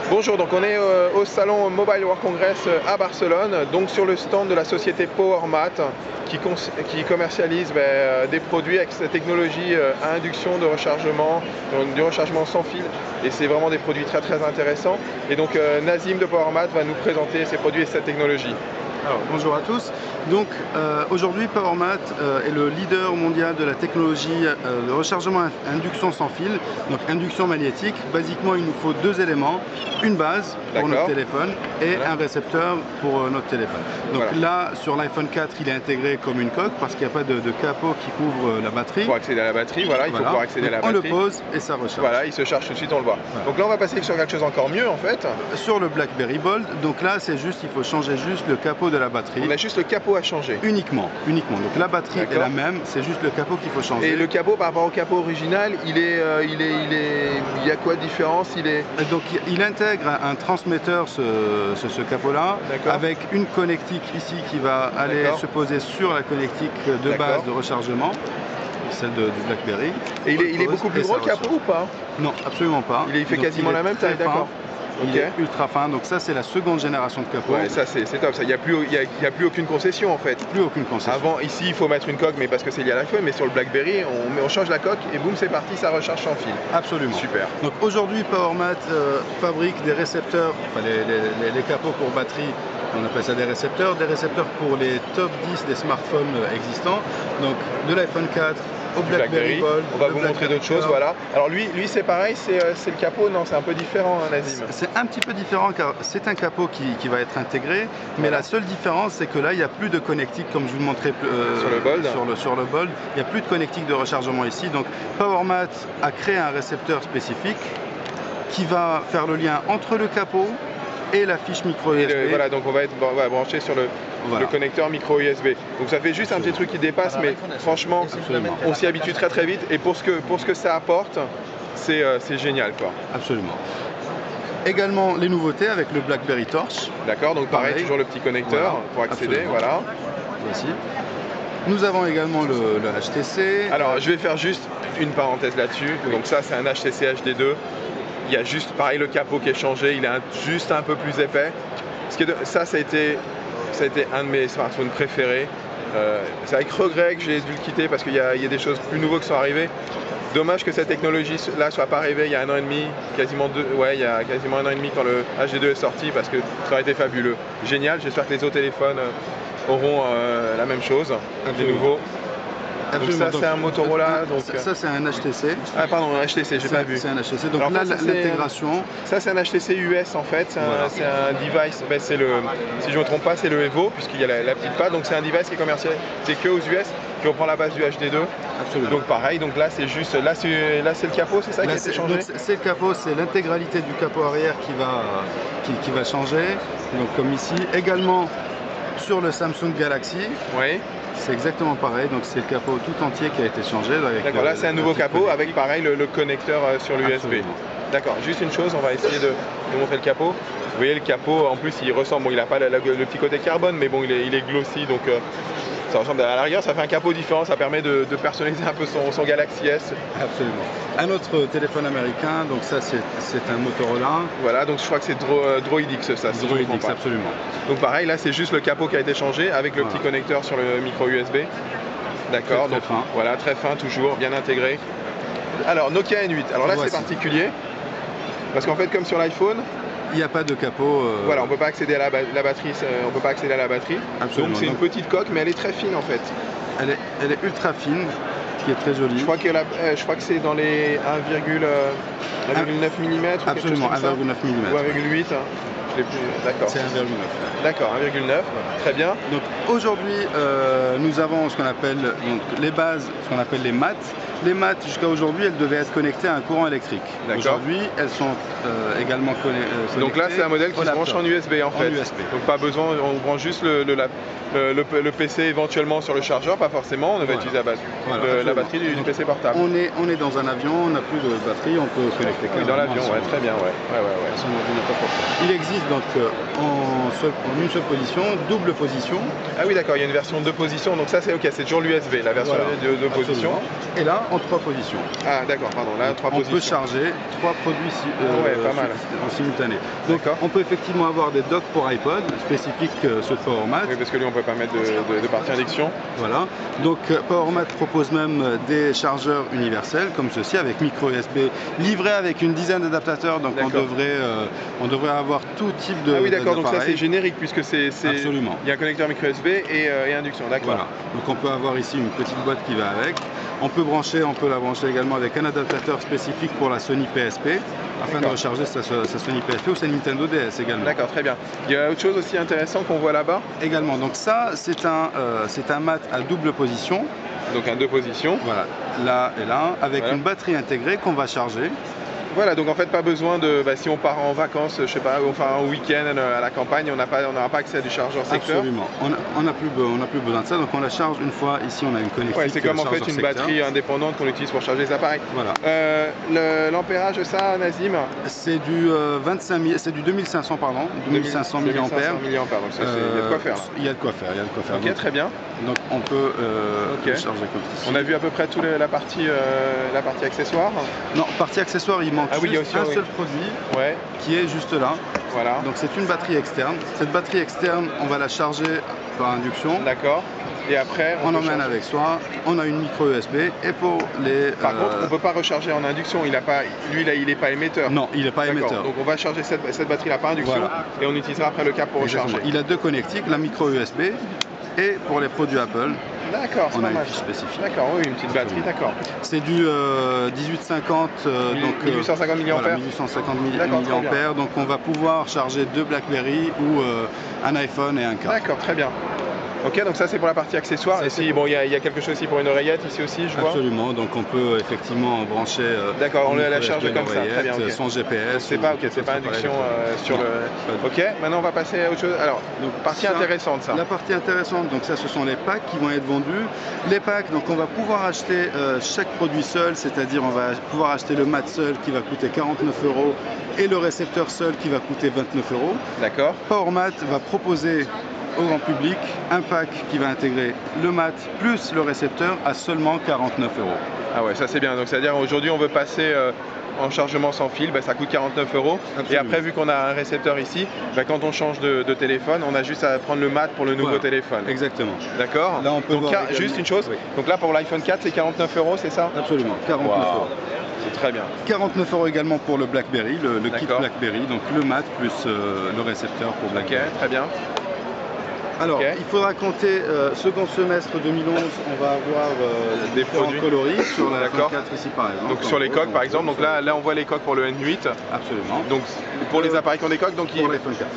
Bonjour, donc on est au salon Mobile World Congress à Barcelone, donc sur le stand de la société PowerMat qui commercialise des produits avec cette technologie à induction de rechargement, du rechargement sans fil, et c'est vraiment des produits très très intéressants. Et donc Nazim de PowerMat va nous présenter ces produits et cette technologie. Alors, bonjour à tous. Donc aujourd'hui PowerMat est le leader mondial de la technologie de rechargement à induction sans fil, donc induction magnétique. Basiquement il nous faut deux éléments, une base pour notre téléphone et un récepteur pour notre téléphone. Donc là sur l'iPhone 4 il est intégré comme une coque parce qu'il n'y a pas de capot qui couvre la batterie. Pour accéder à la batterie, voilà, il faut pouvoir accéder à la batterie. On le pose et ça recharge. Voilà, il se charge tout de suite, on le voit. Voilà. Donc là on va passer sur quelque chose encore mieux en fait. Sur le BlackBerry Bold, donc là c'est juste, il faut changer juste le capot de la batterie. On a juste le capot à changer. Uniquement. Donc la batterie est la même, c'est juste le capot qu'il faut changer. Et le capot par rapport au capot original, il y a quoi de différence? Donc il intègre un transmetteur ce capot-là, avec une connectique ici qui va aller se poser sur la connectique de base de rechargement, celle du BlackBerry. Et il est beaucoup plus gros le capot ou pas? Non, absolument pas. Il fait quasiment la même taille, d'accord. Il est ultra fin, donc ça c'est la seconde génération de capot. Ouais, ça c'est top, il n'y a plus aucune concession en fait. Plus aucune concession. Avant, ici il faut mettre une coque, mais parce que c'est lié à l'iPhone, mais sur le BlackBerry, on change la coque et boum, c'est parti, ça recharge sans fil. Absolument. Super. Donc aujourd'hui PowerMat fabrique des récepteurs, enfin les capots pour batterie, on appelle ça des récepteurs pour les top 10 des smartphones existants, donc de l'iPhone 4 au BlackBerry Bold. On va vous montrer d'autres choses, voilà. Alors lui c'est pareil, c'est le capot, non, c'est un peu différent, hein, Nazim. C'est un petit peu différent car c'est un capot qui va être intégré, mais la seule différence c'est que là il n'y a plus de connectique comme je vous le montrais sur le Bold. Sur le Bold, il n'y a plus de connectique de rechargement ici, donc PowerMat a créé un récepteur spécifique qui va faire le lien entre le capot et la fiche micro USB. Voilà, donc on va brancher sur le connecteur micro USB. Donc ça fait juste un petit truc qui dépasse, mais franchement, on s'y habitue très très vite. Et pour ce que ça apporte, c'est génial, quoi. Absolument. Également les nouveautés avec le BlackBerry Torch. D'accord, donc pareil, toujours le petit connecteur pour accéder, voilà. Ici. Nous avons également le HTC. Alors je vais faire juste une parenthèse là-dessus. Donc ça c'est un HTC HD2. Il y a juste pareil le capot qui est changé, il est juste un peu plus épais. Ça a été un de mes smartphones préférés. C'est avec regret que j'ai dû le quitter parce qu'il y a des choses plus nouveaux qui sont arrivées. Dommage que cette technologie-là soit pas arrivée il y a un an et demi, il y a quasiment un an et demi quand le HD2 est sorti, parce que ça aurait été fabuleux. Génial, j'espère que les autres téléphones auront la même chose, des nouveaux. Donc ça c'est un Motorola. Ça c'est un HTC. Ah pardon, un HTC, j'ai pas vu. C'est un HTC. Donc là l'intégration. Ça c'est un HTC US en fait, c'est un device, si je ne me trompe pas c'est le Evo, puisqu'il y a la petite patte, donc c'est un device qui est commercialisé, c'est que aux US, qui reprend la base du HD2. Absolument. Donc pareil, donc là c'est juste, là c'est le capot, c'est ça qui a été changé? C'est le capot, c'est l'intégralité du capot arrière qui va changer, donc comme ici. Également sur le Samsung Galaxy. Oui. C'est exactement pareil, donc c'est le capot tout entier qui a été changé. D'accord, là c'est un nouveau capot avec pareil le connecteur sur l'USB. D'accord, juste une chose, on va essayer de montrer le capot. Vous voyez le capot, en plus il ressemble, bon il n'a pas le petit côté carbone, mais bon il est glossy, donc ça ressemble à la rigueur, ça fait un capot différent, ça permet de personnaliser un peu son Galaxy S. Absolument. Un autre téléphone américain, donc ça c'est un Motorola. Voilà, donc je crois que c'est Droidix ça. Droidix, absolument. Donc pareil, là c'est juste le capot qui a été changé avec le petit connecteur sur le micro USB. D'accord, donc fin. Voilà, très fin toujours, bien intégré. Alors Nokia N8, alors là c'est particulier, parce qu'en fait comme sur l'iPhone, il n'y a pas de capot. Voilà, on ne peut pas accéder à la batterie. On peut pas accéder à la batterie. Absolument. Donc c'est une petite coque, mais elle est très fine en fait. Elle est ultra fine, qui est très jolie. Je crois que c'est dans les 1,9 mm. Absolument, 1,9 mm. Ou 1,8. D'accord. C'est 1,9. D'accord, 1,9. Très bien. Donc aujourd'hui, nous avons ce qu'on appelle les bases, ce qu'on appelle les maths. Les maths, jusqu'à aujourd'hui, elles devaient être connectées à un courant électrique. Aujourd'hui, elles sont également connectées. Donc là, c'est un modèle qui se branche en USB en fait. Donc pas besoin, on branche juste le PC éventuellement sur le chargeur, pas forcément. On va utiliser la batterie du PC portable. On est dans un avion, on n'a plus de batterie, on peut connecter dans l'avion, ouais, très bien, ouais. Son ordinateur portable. Il existe donc en une seule position, double position. Ah oui, d'accord, il y a une version 2 positions, donc ça c'est ok, c'est toujours l'USB, la version de 2 positions. Et là, en 3 positions. Ah d'accord, pardon, là 3 positions. On peut charger 3 produits pas mal. en simultané. Donc on peut effectivement avoir des docks pour iPod, spécifiques ceux de PowerMat. Oui, parce que lui on peut pas mettre de partie induction. Voilà, donc PowerMat propose même des chargeurs universels comme ceci avec micro USB livrés avec une dizaine d'adaptateurs, donc on devrait avoir tout type de. Ah oui d'accord, donc ça c'est générique puisque c'est. Absolument. Il y a un connecteur micro USB et induction, d'accord. Voilà, donc on peut avoir ici une petite boîte qui va avec. On peut la brancher également avec un adaptateur spécifique pour la Sony PSP afin de recharger sa Sony PSP ou sa Nintendo DS également. D'accord, très bien. Il y a autre chose aussi intéressant qu'on voit là-bas également. Donc ça, c'est un mat à double position. Donc un 2 positions. Voilà, là et là, avec une batterie intégrée qu'on va charger. Voilà, donc en fait pas besoin de, si on part en vacances, je sais pas, enfin un week-end à la campagne, on n'aura pas accès à du chargeur secteur. Absolument, on n'a plus besoin de ça, donc on la charge une fois, ici on a une connectique. Ouais, c'est comme en fait une batterie indépendante qu'on utilise pour charger les appareils. Voilà. L'ampérage de ça, Nazim? C'est du 2500 pardon, 2500 mAh. Donc il y a de quoi faire là. Il y a de quoi faire, Ok, donc, très bien. Donc on peut charger comme ceci. On a vu à peu près toute la partie accessoire. Non, partie accessoire, il manque juste un seul produit qui est juste là. Voilà. Donc c'est une batterie externe. Cette batterie externe, on va la charger par induction. D'accord. Et après, on emmène avec soi. On a une micro USB et pour les. Par contre, on ne peut pas recharger en induction. Il n'est pas émetteur. Non, il n'est pas émetteur. Donc on va charger cette batterie-là par induction et on utilisera après le câble pour recharger. Il a 2 connectiques, la micro USB et pour les produits Apple. D'accord, on a une fiche spécifique. D'accord, oui, une petite batterie, d'accord. C'est du 1850, donc 1850 mAh. Voilà, 1850 mAh, donc on va pouvoir charger 2 BlackBerry ou un iPhone et un câble. D'accord, très bien. Ok, donc ça c'est pour la partie accessoire. Et si, bon, il y a quelque chose aussi pour une oreillette ici aussi, je vois. Absolument, donc on peut effectivement brancher. D'accord, on la charge comme ça, très bien. Sans GPS. C'est pas induction sur le. Ok, maintenant on va passer à autre chose. Alors, donc, partie intéressante ça. La partie intéressante, donc ça ce sont les packs qui vont être vendus. Les packs, donc on va pouvoir acheter chaque produit seul, c'est-à-dire on va pouvoir acheter le mat seul qui va coûter 49 € et le récepteur seul qui va coûter 29 €. D'accord. PowerMat va proposer au grand public un pack qui va intégrer le mat plus le récepteur à seulement 49 €. Ah ouais, ça c'est bien. Donc c'est-à-dire aujourd'hui on veut passer en chargement sans fil, ça coûte 49 €. Et après vu qu'on a un récepteur ici, quand on change de téléphone, on a juste à prendre le mat pour le nouveau téléphone. Exactement. D'accord. Là on peut donc juste une chose. Donc là pour l'iPhone 4 c'est 49 €, c'est ça? Absolument, 49 €. C'est très bien. 49 € également pour le BlackBerry, le kit BlackBerry, donc le mat plus le récepteur pour BlackBerry. Ok, très bien. Alors, il faudra compter second semestre 2011, on va avoir des produits coloris sur la 4 ici par exemple. Donc sur les coques par exemple, donc là on voit les coques pour le N8. Absolument. Donc pour les appareils qui ont des coques, donc pour l'iPhone 4.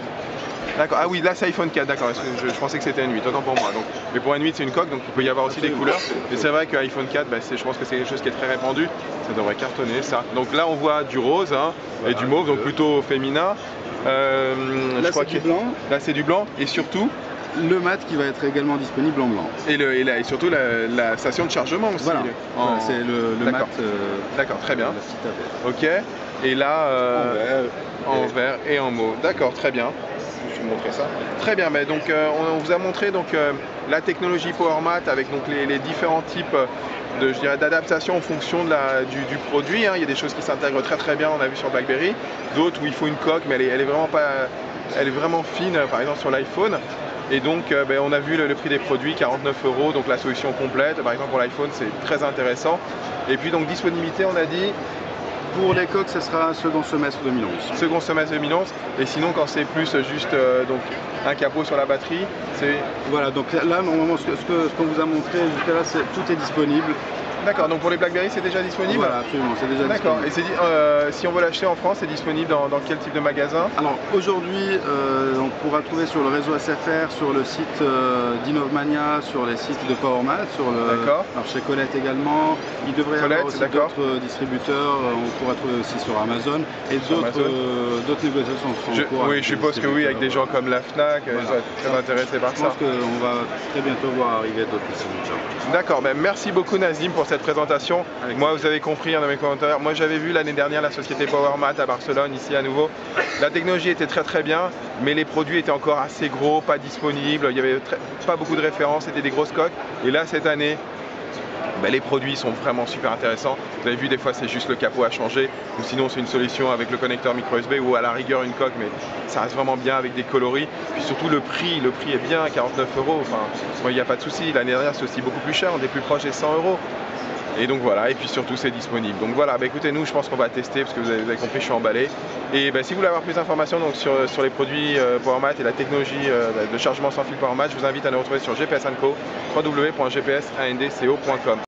D'accord, ah oui, là c'est iPhone 4, d'accord, je pensais que c'était N8, autant pour moi. Donc, mais pour N8 c'est une coque, donc il peut y avoir aussi des couleurs. Mais c'est vrai que iPhone 4, je pense que c'est quelque chose qui est très répandu, ça devrait cartonner ça. Donc là on voit du rose et du mauve, donc plutôt féminin. Là c'est du blanc. Là c'est du blanc et surtout le mat qui va être également disponible en blanc. Et surtout la station de chargement aussi. Voilà, c'est le mat. D'accord, très bien. Ok, et là en vert et en mauve. D'accord, très bien. Je vais vous montrer ça. Très bien, mais donc on vous a montré la technologie PowerMat avec donc les différents types d'adaptation en fonction du produit. Il y a des choses qui s'intègrent très très bien, on a vu sur BlackBerry, d'autres où il faut une coque, mais elle est vraiment fine, par exemple sur l'iPhone. Et donc on a vu le prix des produits, 49 €, donc la solution complète. Par exemple pour l'iPhone c'est très intéressant. Et puis donc disponibilité, on a dit. Pour les coques, ce sera second semestre 2011. Second semestre 2011. Et sinon, quand c'est plus juste donc un capot sur la batterie, c'est... Voilà, donc là, normalement, ce qu'on vous a montré jusqu'à là, tout est disponible. D'accord, donc pour les BlackBerry, c'est déjà disponible? Voilà, absolument, c'est déjà disponible. D'accord, et si on veut l'acheter en France, c'est disponible dans quel type de magasin? Alors aujourd'hui, on pourra trouver sur le réseau SFR, sur le site d'Innovmania, sur les sites de PowerMat, alors chez Colette également. Il devrait y avoir aussi d'autres distributeurs, on pourra trouver aussi sur Amazon et d'autres négociations sont en cours. Oui, je suppose que oui, avec des gens comme la FNAC, ils sont très intéressés par ça. Je pense qu'on va très bientôt voir arriver d'autres distributeurs. D'accord, merci beaucoup Nazim pour cette présentation. Moi, vous avez compris dans mes commentaires, moi j'avais vu l'année dernière la société PowerMat à Barcelone, ici à nouveau. La technologie était très bien, mais les produits étaient encore assez gros, pas disponibles, il n'y avait pas beaucoup de références, c'était des grosses coques. Et là, cette année, les produits sont vraiment super intéressants. Vous avez vu, des fois c'est juste le capot à changer, ou sinon c'est une solution avec le connecteur micro USB ou à la rigueur une coque, mais ça reste vraiment bien avec des coloris. Puis surtout le prix est bien, 49 €. Enfin, il n'y a pas de souci. L'année dernière c'est aussi beaucoup plus cher, on est plus proche des 100 €. Et donc voilà, et puis surtout c'est disponible. Donc voilà, écoutez, nous je pense qu'on va tester parce que vous avez compris, je suis emballé. Et si vous voulez avoir plus d'informations sur les produits PowerMat et la technologie de chargement sans fil PowerMat, je vous invite à nous retrouver sur GPS & Co, www.gpsandco.com.